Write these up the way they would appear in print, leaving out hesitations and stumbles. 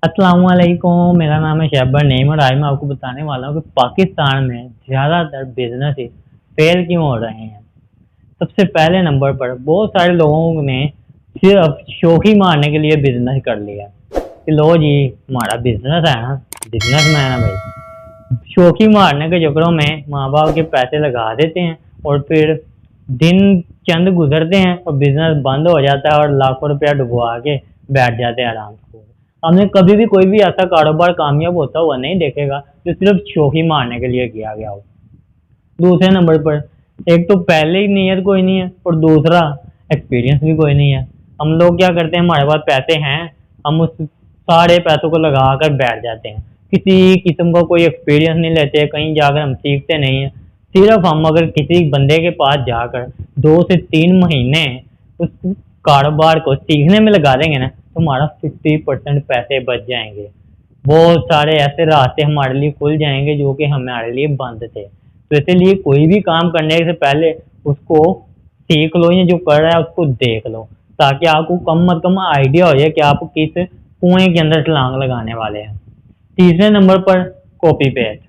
अस्सलामुअलैकुम, मेरा नाम है शहबर नईम और आज मैं आपको बताने वाला हूँ कि पाकिस्तान में ज़्यादातर बिजनेस फेल क्यों हो रहे हैं। सबसे पहले नंबर पर बहुत सारे लोगों ने सिर्फ शौक ही मारने के लिए बिजनेस कर लिया कि लो जी हमारा बिजनेस है ना, बिजनेस मैन है भाई। शौक ही मारने के चक्करों में माँ बाप के पैसे लगा देते हैं और फिर दिन चंद गुजरते हैं और बिजनेस बंद हो जाता है और लाखों रुपया डुबवा के बैठ जाते हैं आराम से। हमने कभी भी कोई भी ऐसा कारोबार कामयाब होता हुआ नहीं देखेगा जो सिर्फ शौक ही मारने के लिए किया गया हो। दूसरे नंबर पर एक तो पहले ही नीयत कोई नहीं है और दूसरा एक्सपीरियंस भी कोई नहीं है। हम लोग क्या करते हैं, हमारे पास पैसे हैं, हम उस सारे पैसों को लगा कर बैठ जाते हैं, किसी किस्म का कोई एक्सपीरियंस नहीं लेते, कहीं जाकर हम सीखते नहीं हैं। सिर्फ हम अगर किसी बंदे के पास जाकर 2 से 3 महीने उस कारोबार को सीखने में लगा देंगे ना तो हमारा 50% पैसे बच जाएंगे। बहुत सारे ऐसे रास्ते हमारे लिए खुल जाएंगे जो कि हमारे लिए बंद थे। तो इसलिए कोई भी काम करने से पहले उसको सीख लो या जो कर रहा है उसको देख लो, ताकि आपको कम अज कम आइडिया हो जाए कि आप किस कुएं के अंदर छलांग लगाने वाले हैं। तीसरे नंबर पर कॉपी पेस्ट,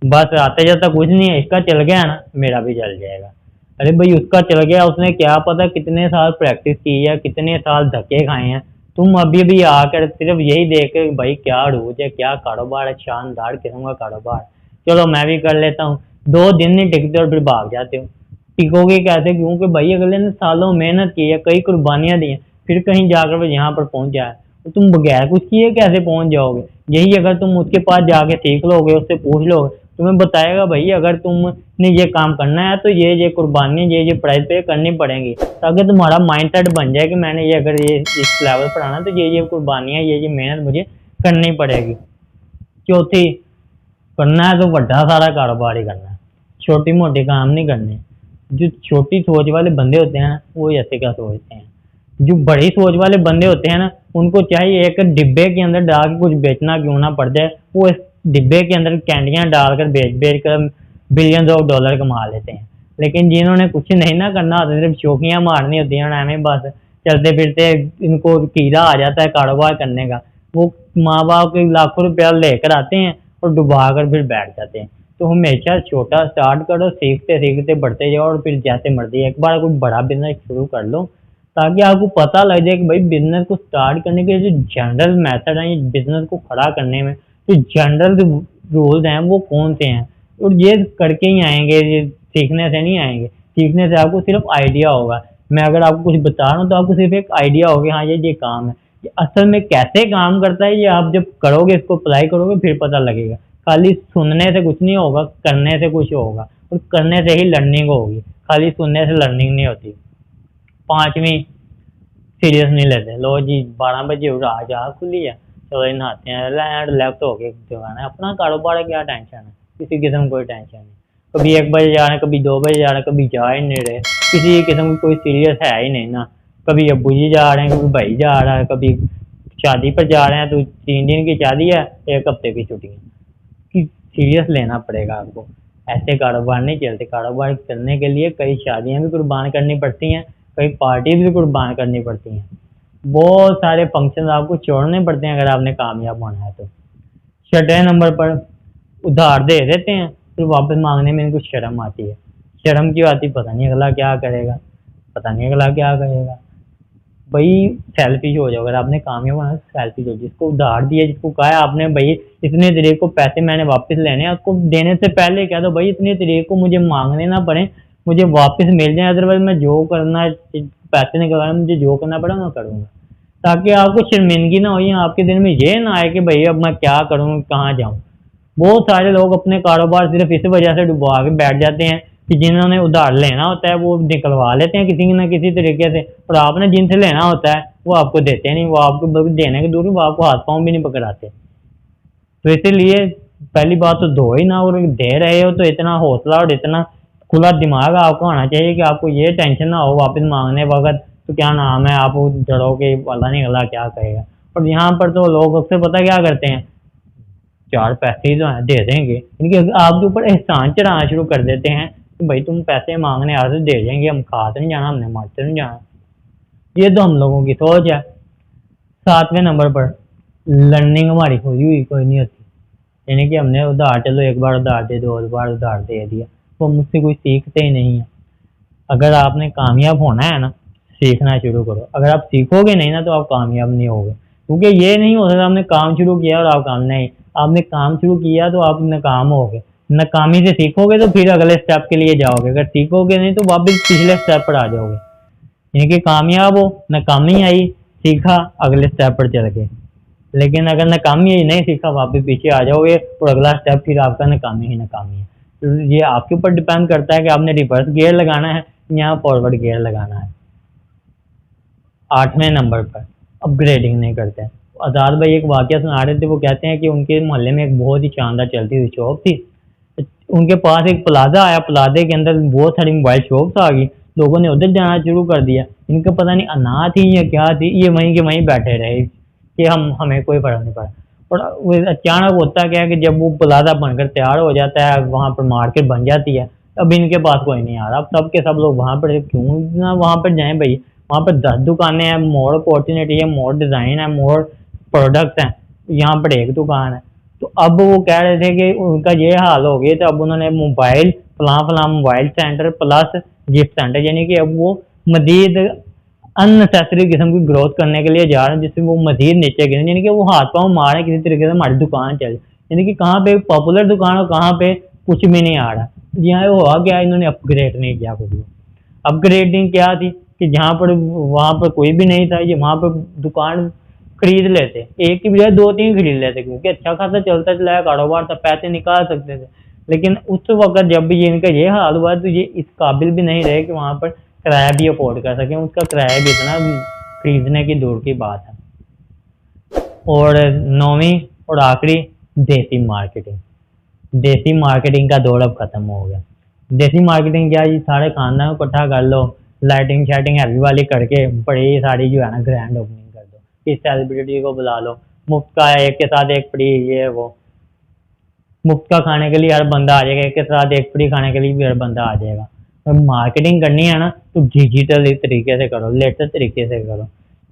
बस आते जाता कुछ नहीं है, इसका चल गया ना मेरा भी चल जाएगा। अरे भाई उसका चल गया, उसने क्या पता कितने साल प्रैक्टिस की है, कितने साल धक्के खाए हैं। तुम अभी भी आकर सिर्फ यही देख के भाई क्या रूज है, क्या कारोबार है, शानदार किस्म का कारोबार, चलो मैं भी कर लेता हूँ। 2 दिन नहीं टिकते और फिर भाग जाते हो। टिकोगे कैसे? क्योंकि भाई अगले ने सालों मेहनत की है, कई कुर्बानियां दी हैं, फिर कहीं जाकर वो यहाँ पर पहुंच जाए तो तुम बगैर कुछ किए कैसे पहुंच जाओगे। यही अगर तुम उसके पास जाके सीख लोगे, उससे पूछ लोगे, तुम्हें बताएगा भाई अगर तुमने ये काम करना है तो ये कुर्बानी ये प्राइस पे करनी पड़ेंगी, ताकि तुम्हारा माइंड सेट बन जाए कि मैंने ये अगर ये इस लेवल पर आना तो ये कुर्बानियाँ ये मेहनत मुझे करनी पड़ेगी। चौथी, करना है तो बड़ा सारा कारोबार ही करना है, छोटी मोटी काम नहीं करने। जो छोटी सोच वाले बंदे होते हैं ना वो ऐसे क्या सोचते हैं, जो बड़ी सोच वाले बंदे होते हैं ना उनको चाहिए एक डिब्बे के अंदर डाल के कुछ बेचना क्यों ना पड़ जाए, वो इस डिब्बे के अंदर कैंडियाँ डालकर बेच बेच कर बिलियंस ऑफ डॉलर कमा लेते हैं। लेकिन जिन्होंने कुछ नहीं ना करना होता, सिर्फ शौकियाँ मारनी होती हैं ना, हमें बस चलते फिरते इनको कीड़ा आ जाता है कारोबार करने का, वो माँ बाप के लाखों रुपया लेकर आते हैं और डुबा कर फिर बैठ जाते हैं। तो हमेशा छोटा स्टार्ट करो, सीखते सीखते बढ़ते जाओ और फिर जैसे मर्जी एक बार कोई बड़ा बिजनेस शुरू कर लो, ताकि आपको पता लग जाए कि भाई बिजनेस को स्टार्ट करने के जो जनरल मेथड है, बिजनेस को खड़ा करने में जो जनरल रूल्स हैं वो कौन से हैं। और ये करके ही आएंगे, ये सीखने से नहीं आएंगे। सीखने से आपको सिर्फ आइडिया होगा। मैं अगर आपको कुछ बता रहा हूँ तो आपको सिर्फ एक आइडिया होगा, हाँ ये काम है। ये असल में कैसे काम करता है ये आप जब करोगे, इसको अप्लाई करोगे फिर पता लगेगा। खाली सुनने से कुछ नहीं होगा, करने से कुछ होगा, और करने से ही लर्निंग होगी, खाली सुनने से लर्निंग नहीं होती। पांचवी, सीरियस नहीं लेते। लो जी 12 बजे उठ आज आँख खुली है, चलो ये नहाते हैं, रिलैक्स हो के जगाना है, अपना कारोबार है, क्या टेंशन है, किसी किस्म की कोई टेंशन नहीं। कभी 1 बजे जा रहे हैं, कभी 2 बजे जा रहे हैं, कभी जा ही नहीं रहे, किसी किस्म की कोई सीरियस है ही नहीं ना। कभी अब्बू जी जा रहे हैं, कभी भाई जा रहा है, कभी शादी पर जा रहे हैं तो 3 दिन की शादी है, 1 हफ्ते की छुट्टी है, कि सीरियस लेना पड़ेगा आपको। ऐसे कारोबार नहीं चलते। कारोबार चलने के लिए कई शादियां भी कुर्बान करनी पड़ती हैं, कई पार्टीज भी कुर्बान करनी पड़ती हैं, बहुत सारे फंक्शन आपको छोड़ने पड़ते हैं अगर आपने कामयाब होना है तो। छठे नंबर पर उधार दे देते हैं, फिर वापस मांगने में इनको शर्म आती है। शर्म क्यों आती, पता नहीं अगला क्या करेगा, पता नहीं अगला क्या करेगा। भाई सेल्फिश हो जाओ, अगर आपने कामयाब होना है सेल्फिश हो। जिसको उधार दिया, जिसको कहा है आपने भाई इतने तरीके को पैसे मैंने वापस लेने हैं, उसको देने से पहले कह दो भाई इतने तरीके को मुझे मांगने ना पड़े, मुझे वापस मिल जाए, अदरवाइज मैं जो करना पैसे निकलवाने मुझे जो करना पड़ा मैं करूँगा, ताकि आपको शर्मिंदगी ना हो या आपके दिल में ये ना आए कि भाई अब मैं क्या करूँ, कहाँ जाऊँ। बहुत सारे लोग अपने कारोबार सिर्फ इस वजह से डुबा के बैठ जाते हैं कि जिन्होंने उधार लेना होता है वो निकलवा लेते हैं किसी न किसी तरीके से, और आपने जिनसे लेना होता है वो आपको देते नहीं, वो आपको बल्कि देने के दूर वो आपको हाथ पाँव भी नहीं पकड़ाते। तो इसीलिए पहली बात तो दो ही ना, और दे रहे हो तो इतना हौसला और इतना खुला दिमाग आपको होना चाहिए कि आपको ये टेंशन ना हो वापस मांगने वक्त तो क्या नाम है आप डरो कि अल्लाह नहीं अल्लाह क्या कहेगा। और यहाँ पर तो लोग अक्सर पता क्या करते हैं, 4 पैसे जो हैं दे देंगे, इनके आपके ऊपर एहसान चढ़ाना शुरू कर देते हैं कि भाई तुम पैसे मांगने आ रहे हो दे देंगे, हम खा तो नहीं जाना, हमने मर तो नहीं जाना। ये तो हम लोगों की सोच है। 7वें नंबर पर लर्निंग हमारी हुई हुई कोई नहीं होती। यानी कि हमने उधार, चलो एक बार उधार दे दो, 2 बार उधार दे दिया, वो मुझसे कोई सीखते ही नहीं है। अगर आपने कामयाब होना है ना, सीखना शुरू करो। अगर आप सीखोगे नहीं ना तो आप कामयाब नहीं होगे, क्योंकि ये नहीं हो सकता आपने काम शुरू किया और आप काम नहीं, आपने काम शुरू किया तो आप नाकाम होगे। नाकामी से सीखोगे तो फिर अगले स्टेप के लिए जाओगे, अगर सीखोगे नहीं तो वापस पिछले स्टेप पर आ जाओगे। यानी कि कामयाब हो, नाकामी आई, सीखा, अगले स्टेप पर चल गए। लेकिन अगर नाकामी ही नहीं सीखा, वापस पीछे आ जाओगे और अगला स्टेप फिर आपका नाकामी ही नाकामी है। तो ये आपके ऊपर डिपेंड करता है कि आपने रिवर्स गियर लगाना है या फॉरवर्ड गियर लगाना है। 8वें नंबर पर अपग्रेडिंग नहीं करते। आज़ाद भाई एक वाकया सुना रहे थे, वो कहते हैं कि उनके मोहल्ले में एक बहुत ही शानदार चलती हुई शॉप थी। उनके पास एक प्लाजा आया, प्लाजे के अंदर बहुत सारी मोबाइल शॉप्स आ गई, लोगों ने उधर जाना शुरू कर दिया। इनका पता नहीं अनाथ थी या क्या थी, ये वहीं के वहीं बैठे रहे कि हमें कोई फर्क नहीं पड़ा। और वो अचानक होता क्या है कि जब वो प्लाजा बनकर तैयार हो जाता है, वहां पर मार्केट बन जाती है, अब इनके पास कोई नहीं आ रहा। अब सब के सब लोग वहां पर, क्यों ना वहां पर जाएं भाई, वहां पर 10 दुकानें हैं, मोर अपॉर्चुनिटी है, मोर डिजाइन है, मोर प्रोडक्ट हैं, यहाँ पर एक दुकान है। तो अब वो कह रहे थे कि उनका ये हाल हो गया, तो अब उन्होंने मोबाइल फलां फलां mobile centre plus gift centre, यानी कि अब वो मजीद अननेसेसरी किस्म की ग्रोथ करने के लिए जा रहे हैं, जिससे वो मजीद नीचे गिरे, यानी कि वो हाथ पाँव मारे किसी तरीके से हमारी दुकान चले। यानी कि कहाँ पे पॉपुलर दुकान और कहाँ पे कुछ भी नहीं आ रहा। यहाँ हुआ क्या, इन्होंने अपग्रेड नहीं किया कुछ भी। अपग्रेडिंग क्या थी कि जहाँ पर वहाँ पर कोई भी नहीं था, ये वहाँ पर दुकान खरीद लेते, एक की बजाय 2-3 खरीद लेते, क्योंकि अच्छा खासा चलता चलाया कारोबार था, पैसे निकाल सकते थे। लेकिन उस वक्त जब भी इनका ये हाल हुआ तो ये इस काबिल भी नहीं रहे कि वहाँ पर किराया भी अफोर्ड कर सकें, उसका किराया भी इतना खरीदने की दूर की बात है। और 9वीं और आखिरी, देसी मार्केटिंग। देसी मार्केटिंग का दौर अब खत्म हो गया। देसी मार्केटिंग क्या है जी, सारे खानदान को इकट्ठा कर लो, लाइटिंग शाइटिंग हैवी वाली करके बड़ी सारी जो है ना ग्रैंड ओपनिंग कर दो, इस सेलिब्रिटी को बुला लो, मुफ्त का एक के साथ एक फ्री, ये वो मुफ्त का खाने के लिए हर बंदा आ जाएगा, एक के साथ एक फ्री खाने के लिए भी हर बंदा आ जाएगा। और मार्केटिंग करनी है ना तो डिजिटल तरीके से करो, लेटेस्ट तरीके से करो।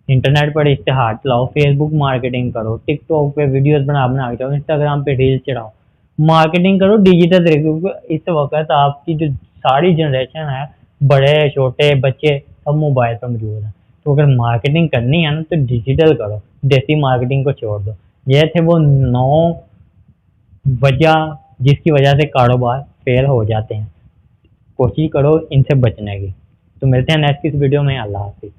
इंटरनेट पर इश्तेहार चलाओ, फेसबुक मार्केटिंग करो, टिकटॉक पे वीडियोस बना के चलाओ, इंस्टाग्राम पे रील्स चढ़ाओ, मार्केटिंग करो डिजिटल तरीके, क्योंकि इस वक्त आपकी जो सारी जनरेशन है, बड़े छोटे बच्चे सब मोबाइल पर मौजूद है। तो अगर मार्केटिंग करनी है ना तो डिजिटल करो, देसी मार्केटिंग को छोड़ दो। ये थे वो 9 वजह जिसकी वजह से कारोबार फेल हो जाते हैं। कोशिश करो इनसे बचने की। तो मिलते हैं नेक्स्ट इस वीडियो में। अल्लाह हाफिज़।